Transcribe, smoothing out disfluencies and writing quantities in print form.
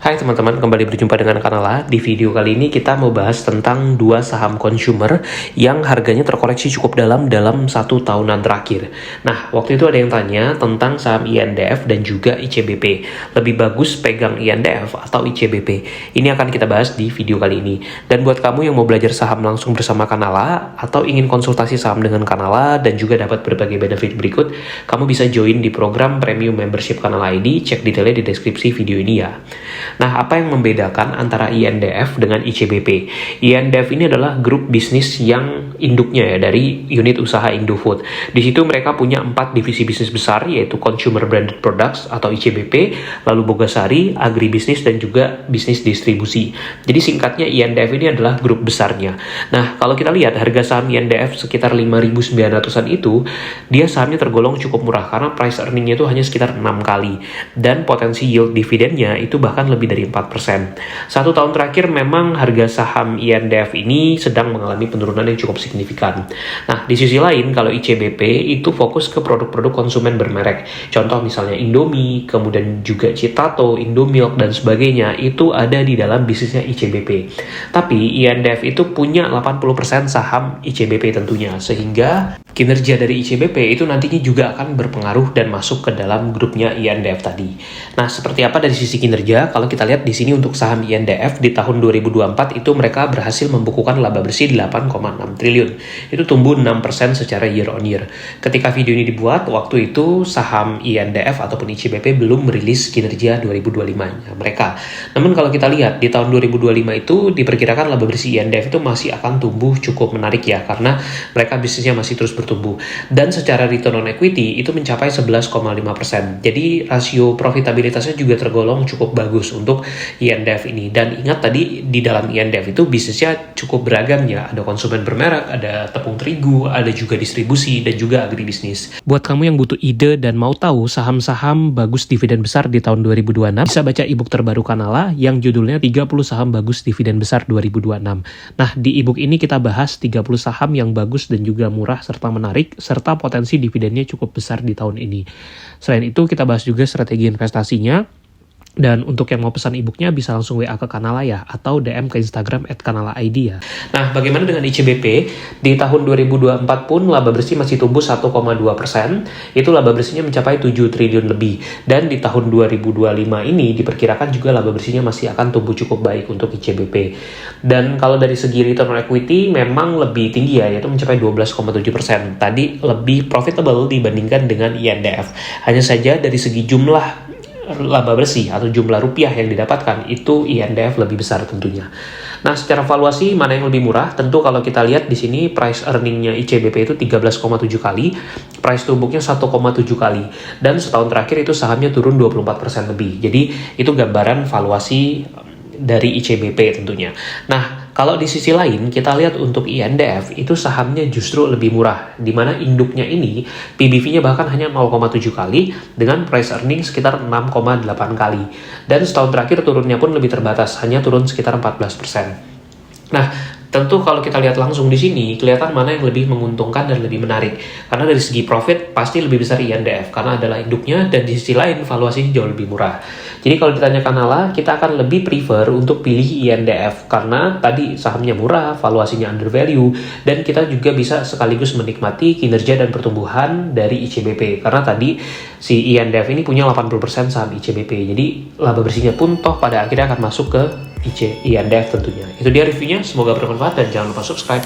Hai teman-teman, kembali berjumpa dengan Kanala. Di video kali ini kita mau bahas tentang dua saham consumer yang harganya terkoreksi cukup dalam 1 tahunan terakhir. Nah, waktu itu ada yang tanya tentang saham INDF dan juga ICBP. Lebih bagus pegang INDF atau ICBP? Ini akan kita bahas di video kali ini. Dan buat kamu yang mau belajar saham langsung bersama Kanala atau ingin konsultasi saham dengan Kanala dan juga dapat berbagai benefit berikut, kamu bisa join di program Premium Membership Kanala ID. Cek detailnya di deskripsi video ini ya. Nah, apa yang membedakan antara INDF dengan ICBP? INDF ini adalah grup bisnis yang induknya ya dari unit usaha Indofood. Di situ mereka punya 4 divisi bisnis besar, yaitu Consumer Branded Products atau ICBP, lalu Bogasari, Agribisnis, dan juga bisnis distribusi. Jadi singkatnya INDF ini adalah grup besarnya. Nah, kalau kita lihat harga saham INDF sekitar 5.900-an itu, dia sahamnya tergolong cukup murah karena price earningnya itu hanya sekitar 6 kali. Dan potensi yield dividennya itu bahkan lebih dari 4%. 1 tahun terakhir memang harga saham INDF ini sedang mengalami penurunan yang cukup signifikan. Nah, di sisi lain kalau ICBP itu fokus ke produk-produk konsumen bermerek. Contoh misalnya Indomie, kemudian juga Citato, Indomilk, dan sebagainya itu ada di dalam bisnisnya ICBP. Tapi INDF itu punya 80% saham ICBP tentunya, sehingga kinerja dari ICBP itu nantinya juga akan berpengaruh dan masuk ke dalam grupnya INDF tadi. Nah, seperti apa dari sisi kinerja? Kalau kita lihat di sini untuk saham INDF di tahun 2024 itu mereka berhasil membukukan laba bersih 8,6 triliun. Itu tumbuh 6% secara year on year. Ketika video ini dibuat, waktu itu saham INDF ataupun ICBP belum merilis kinerja 2025-nya mereka. Namun kalau kita lihat di tahun 2025 itu diperkirakan laba bersih INDF itu masih akan tumbuh cukup menarik ya, karena mereka bisnisnya masih terus bertumbuh. Dan secara return on equity itu mencapai 11,5%. Jadi rasio profitabilitasnya juga tergolong cukup bagus untuk INDF ini. Dan ingat tadi di dalam INDF itu bisnisnya cukup beragam ya. Ada konsumen bermerek, ada tepung terigu, ada juga distribusi, dan juga agribisnis. Buat kamu yang butuh ide dan mau tahu saham-saham bagus dividen besar di tahun 2026, bisa baca ebook terbaru Kanala yang judulnya 30 saham bagus dividen besar 2026. Nah, di ebook ini kita bahas 30 saham yang bagus dan juga murah serta menarik, serta potensi dividennya cukup besar di tahun ini. Selain itu, kita bahas juga strategi investasinya. Dan untuk yang mau pesan e-booknya bisa langsung WA ke Kanala ya, atau DM ke Instagram @kanalaid ya. Nah, bagaimana dengan ICBP? Di tahun 2024 pun laba bersih masih tumbuh 1,2%, itu laba bersihnya mencapai 7 triliun lebih. Dan di tahun 2025 ini diperkirakan juga laba bersihnya masih akan tumbuh cukup baik untuk ICBP. Dan kalau dari segi return on equity memang lebih tinggi ya, yaitu mencapai 12,7%. Tadi lebih profitable dibandingkan dengan INDF. Hanya saja dari segi jumlah laba bersih atau jumlah rupiah yang didapatkan itu INDF lebih besar tentunya. Nah, secara valuasi mana yang lebih murah? Tentu kalau kita lihat di sini price earningnya ICBP itu 13,7 kali, price to booknya 1,7 kali, dan setahun terakhir itu sahamnya turun 24% lebih. Jadi itu gambaran valuasi dari ICBP tentunya. Nah, kalau di sisi lain kita lihat untuk INDF itu sahamnya justru lebih murah, di mana induknya ini PBV-nya bahkan hanya 0,7 kali dengan price earning sekitar 6,8 kali. Dan setahun terakhir turunnya pun lebih terbatas, hanya turun sekitar 14%. Nah, tentu kalau kita lihat langsung di sini, kelihatan mana yang lebih menguntungkan dan lebih menarik. Karena dari segi profit, pasti lebih besar INDF, karena adalah induknya, dan di sisi lain, valuasinya jauh lebih murah. Jadi kalau ditanya Kanala, kita akan lebih prefer untuk pilih INDF, karena tadi sahamnya murah, valuasinya under value, dan kita juga bisa sekaligus menikmati kinerja dan pertumbuhan dari ICBP. Karena tadi si INDF ini punya 80% saham ICBP, jadi laba bersihnya pun toh pada akhirnya akan masuk ke INDF tentunya. Itu dia reviewnya, semoga bermanfaat dan jangan lupa subscribe.